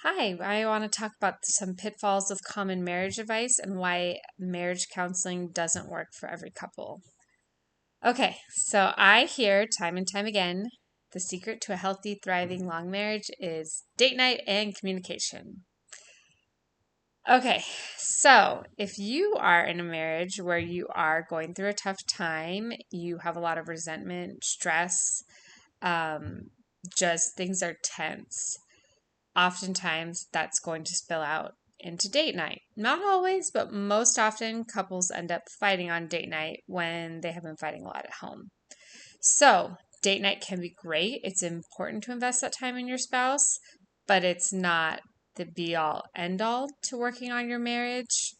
Hi, I want to talk about some pitfalls of common marriage advice and why marriage counseling doesn't work for every couple. Okay, so I hear time and time again the secret to a healthy, thriving, long marriage is date night and communication. Okay, so if you are in a marriage where you are going through a tough time, you have a lot of resentment, stress, um, just things are tense, oftentimes that's going to spill out into date night. Not always, but most often couples end up fighting on date night when they have been fighting a lot at home. So, date night can be great. It's important to invest that time in your spouse, but it's not the be all end all to working on your marriage.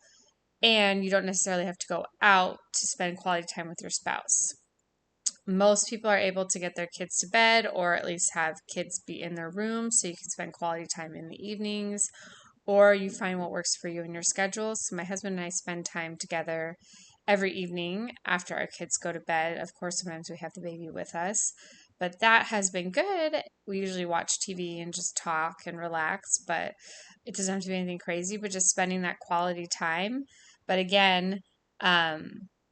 And you don't necessarily have to go out to spend quality time with your spouse. Most people are able to get their kids to bed or at least have kids be in their room so you can spend quality time in the evenings, or you find what works for you in your schedule. So my husband and I spend time together every evening after our kids go to bed. Of course, sometimes we have the baby with us, but that has been good. We usually watch TV and just talk and relax, but it doesn't have to be anything crazy, but just spending that quality time. But again,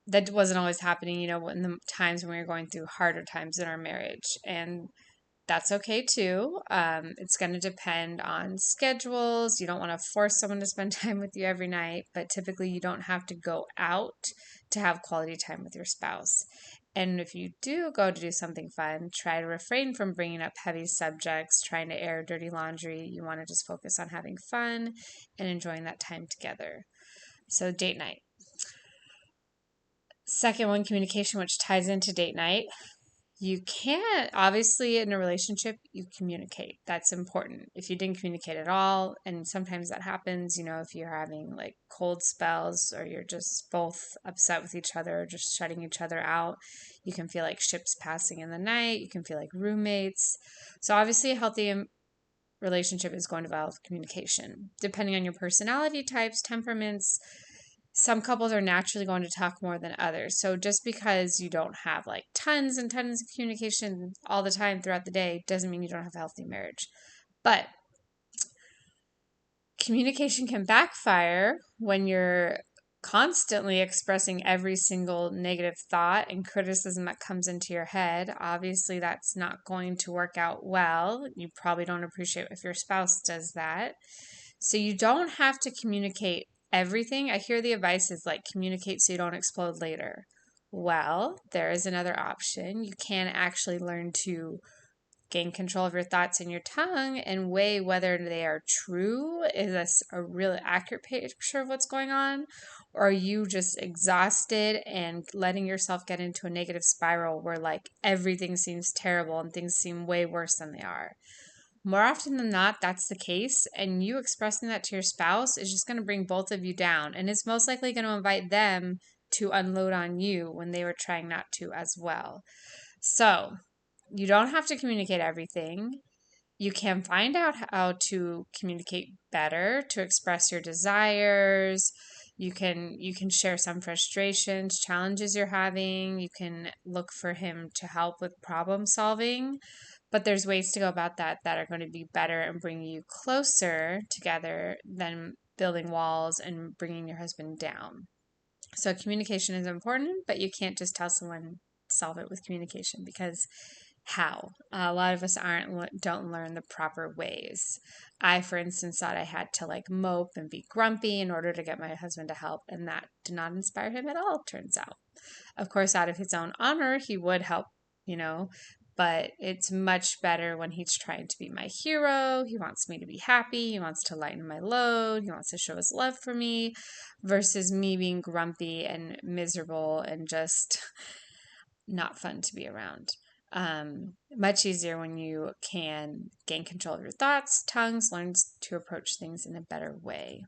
that wasn't always happening, in the times when we were going through harder times in our marriage. And that's okay too. It's going to depend on schedules. You don't want to force someone to spend time with you every night, but typically you don't have to go out to have quality time with your spouse. And if you do go to do something fun, try to refrain from bringing up heavy subjects, trying to air dirty laundry. You want to just focus on having fun and enjoying that time together. So, date night. Second one, communication, which ties into date night. You can't, obviously, in a relationship, you communicate. That's important. If you didn't communicate at all, and sometimes that happens, if you're having like cold spells or you're just both upset with each other, or just shutting each other out, you can feel like ships passing in the night. You can feel like roommates. So, obviously, a healthy relationship is going to involve communication. Depending on your personality types, temperaments, some couples are naturally going to talk more than others. So just because you don't have like tons and tons of communication all the time throughout the day doesn't mean you don't have a healthy marriage. But communication can backfire when you're constantly expressing every single negative thought and criticism that comes into your head. Obviously, that's not going to work out well. You probably don't appreciate if your spouse does that. So you don't have to communicate everything. I hear the advice is like communicate so you don't explode later. Well, there is another option. You can actually learn to gain control of your thoughts and your tongue and weigh whether they are true. Is this a really accurate picture of what's going on? Or are you just exhausted and letting yourself get into a negative spiral where like everything seems terrible and things seem way worse than they are? More often than not, that's the case. And you expressing that to your spouse is just going to bring both of you down. And it's most likely going to invite them to unload on you when they were trying not to as well. So, you don't have to communicate everything. You can find out how to communicate better, to express your desires. You can share some frustrations, challenges you're having. You can look for him to help with problem solving. But there's ways to go about that are going to be better and bring you closer together than building walls and bringing your husband down. So communication is important, but you can't just tell someone solve it with communication because how? A lot of us don't learn the proper ways. I, for instance, thought I had to like mope and be grumpy in order to get my husband to help, and that did not inspire him at all, turns out. Of course, out of his own honor, he would help, you know, but it's much better when he's trying to be my hero. He wants me to be happy. He wants to lighten my load. He wants to show his love for me versus me being grumpy and miserable and just not fun to be around. Much easier when you can gain control of your thoughts, tongues, learn to approach things in a better way.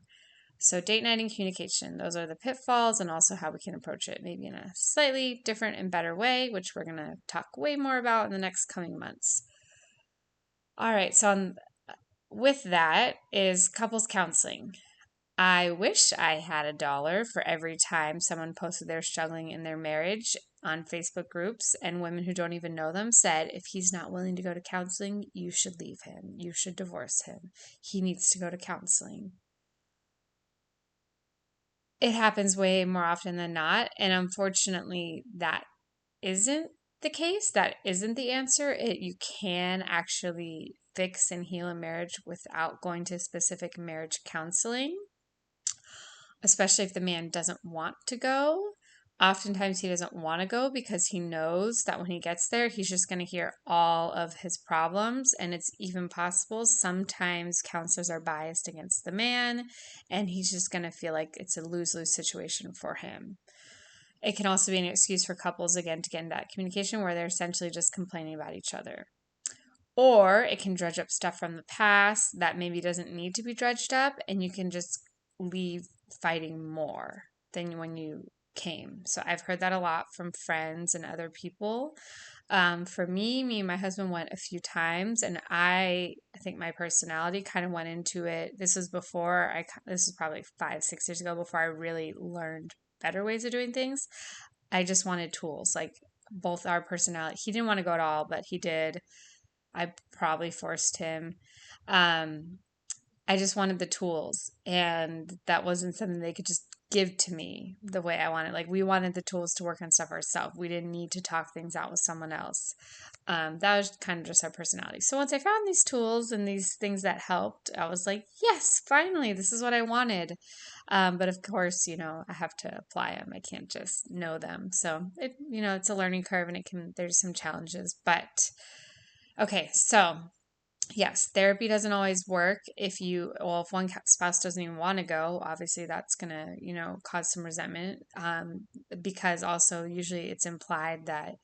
So, date night and communication, those are the pitfalls and also how we can approach it, maybe in a slightly different and better way, which we're going to talk way more about in the next coming months. All right, so with that is couples counseling. I wish I had $1 for every time someone posted they're struggling in their marriage. on Facebook groups, and women who don't even know them said, if he's not willing to go to counseling, you should leave him. You should divorce him. He needs to go to counseling. It happens way more often than not. And unfortunately, that isn't the case. That isn't the answer. You can actually fix and heal a marriage without going to specific marriage counseling, especially if the man doesn't want to go. Oftentimes, he doesn't want to go because he knows that when he gets there, he's just going to hear all of his problems. And it's even possible sometimes counselors are biased against the man, and he's just going to feel like it's a lose lose situation for him. It can also be an excuse for couples, again, to get into that communication where they're essentially just complaining about each other. Or it can dredge up stuff from the past that maybe doesn't need to be dredged up, and you can just leave fighting more than when you came. So I've heard that a lot from friends and other people. For me and my husband went a few times, and I think my personality kind of went into it. This was this was probably 5-6 years ago, before I really learned better ways of doing things. I just wanted tools, like both our personality. He didn't want to go at all, but he did. I probably forced him. Um, I just wanted the tools, and that wasn't something they could just give to me the way I wanted. Like, we wanted the tools to work on stuff ourselves. We didn't need to talk things out with someone else. That was kind of just our personality. So once I found these tools and these things that helped, I was like, yes, finally, this is what I wanted. But of course, I have to apply them. I can't just know them. So it's a learning curve, and there's some challenges, but okay, so yes, therapy doesn't always work if one spouse doesn't even want to go. Obviously, that's gonna, cause some resentment. Because also usually it's implied that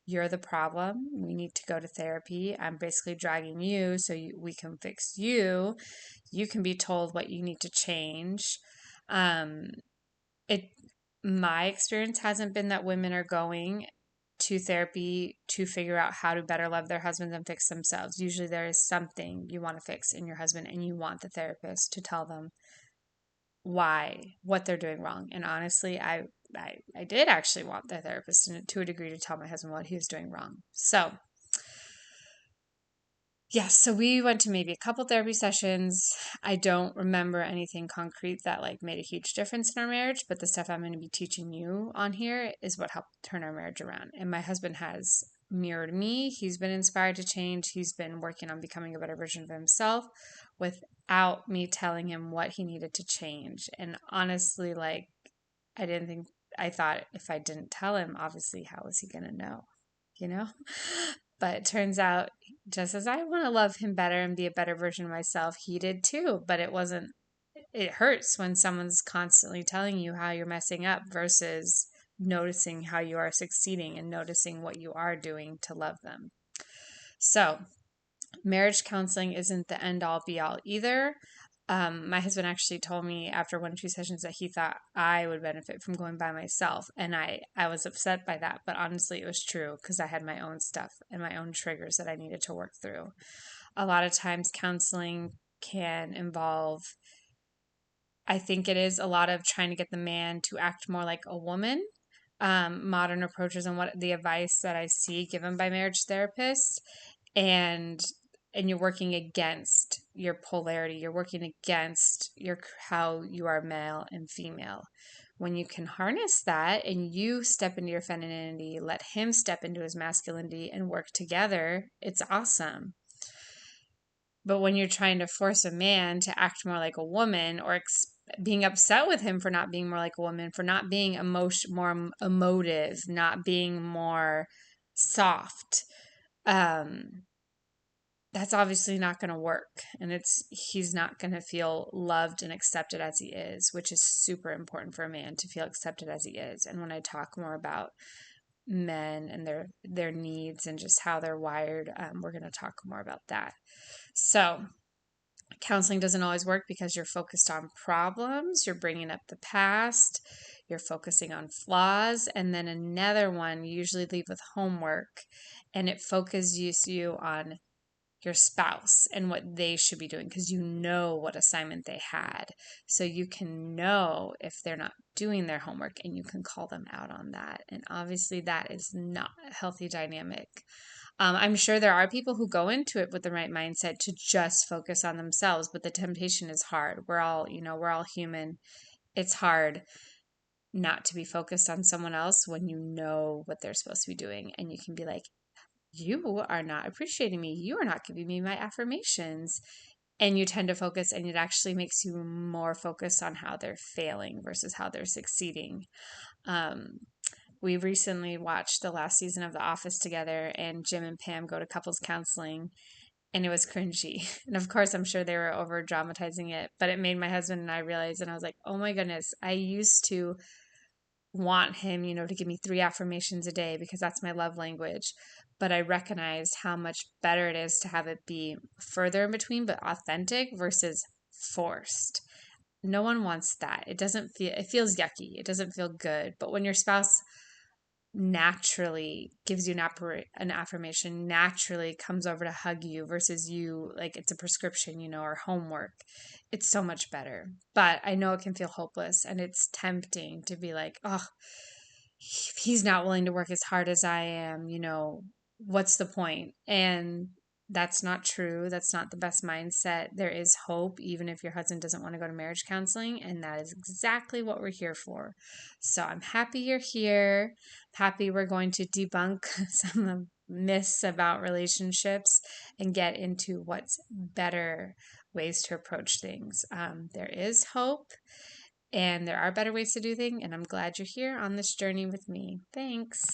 you're the problem. We need to go to therapy. I'm basically dragging you so we can fix you. You can be told what you need to change. Um, it My experience hasn't been that women are going to therapy to figure out how to better love their husbands and fix themselves. Usually there is something you want to fix in your husband, and you want the therapist to tell them what they're doing wrong. And honestly, I did actually want the therapist to a degree to tell my husband what he was doing wrong. So yes, so we went to maybe a couple therapy sessions. I don't remember anything concrete that like made a huge difference in our marriage, but the stuff I'm going to be teaching you on here is what helped turn our marriage around. And my husband has mirrored me. He's been inspired to change. He's been working on becoming a better version of himself without me telling him what he needed to change. And honestly, like, I thought if I didn't tell him, obviously, how was he going to know? You know? But it turns out, just as I want to love him better and be a better version of myself, he did too. But it hurts when someone's constantly telling you how you're messing up versus noticing how you are succeeding and noticing what you are doing to love them. So, marriage counseling isn't the end all be all either. My husband actually told me after 1 or 2 sessions that he thought I would benefit from going by myself. And I was upset by that, but honestly, it was true because I had my own stuff and my own triggers that I needed to work through. A lot of times, counseling can involve, I think it is a lot of trying to get the man to act more like a woman. Modern approaches and what the advice that I see given by marriage therapists, and you're working against your polarity. You're working against how you are male and female. When you can harness that and you step into your femininity, let him step into his masculinity and work together, it's awesome. But when you're trying to force a man to act more like a woman, or being upset with him for not being more like a woman, for not being more emotive, not being more soft, that's obviously not going to work. And he's not going to feel loved and accepted as he is, which is super important for a man to feel accepted as he is. And when I talk more about men and their needs and just how they're wired, we're going to talk more about that. So counseling doesn't always work because you're focused on problems, you're bringing up the past, you're focusing on flaws, and then another one you usually leave with homework, and it focuses you on your spouse and what they should be doing because you know what assignment they had. So you can know if they're not doing their homework and you can call them out on that. And obviously, that is not a healthy dynamic. I'm sure there are people who go into it with the right mindset to just focus on themselves, but the temptation is hard. We're all human. It's hard not to be focused on someone else when you know what they're supposed to be doing. And you can be like, you are not appreciating me. You are not giving me my affirmations. And you tend to focus, and it actually makes you more focused on how they're failing versus how they're succeeding. Um, we recently watched the last season of The Office together, and Jim and Pam go to couples counseling, and it was cringy. And of course, I'm sure they were over dramatizing it, but it made my husband and I realize, and I was like, oh my goodness, I used to want him, to give me 3 affirmations a day because that's my love language. But I recognize how much better it is to have it be further in between, but authentic versus forced. No one wants that. It feels yucky. It doesn't feel good. But when your spouse naturally gives you an affirmation, naturally comes over to hug you versus you like it's a prescription, or homework, it's so much better. But I know it can feel hopeless and it's tempting to be like, oh, he's not willing to work as hard as I am, what's the point? And that's not true. That's not the best mindset. There is hope, even if your husband doesn't want to go to marriage counseling. And that is exactly what we're here for. So I'm happy you're here. Happy we're going to debunk some of the myths about relationships and get into what's better ways to approach things. There is hope. And there are better ways to do things, and I'm glad you're here on this journey with me. Thanks.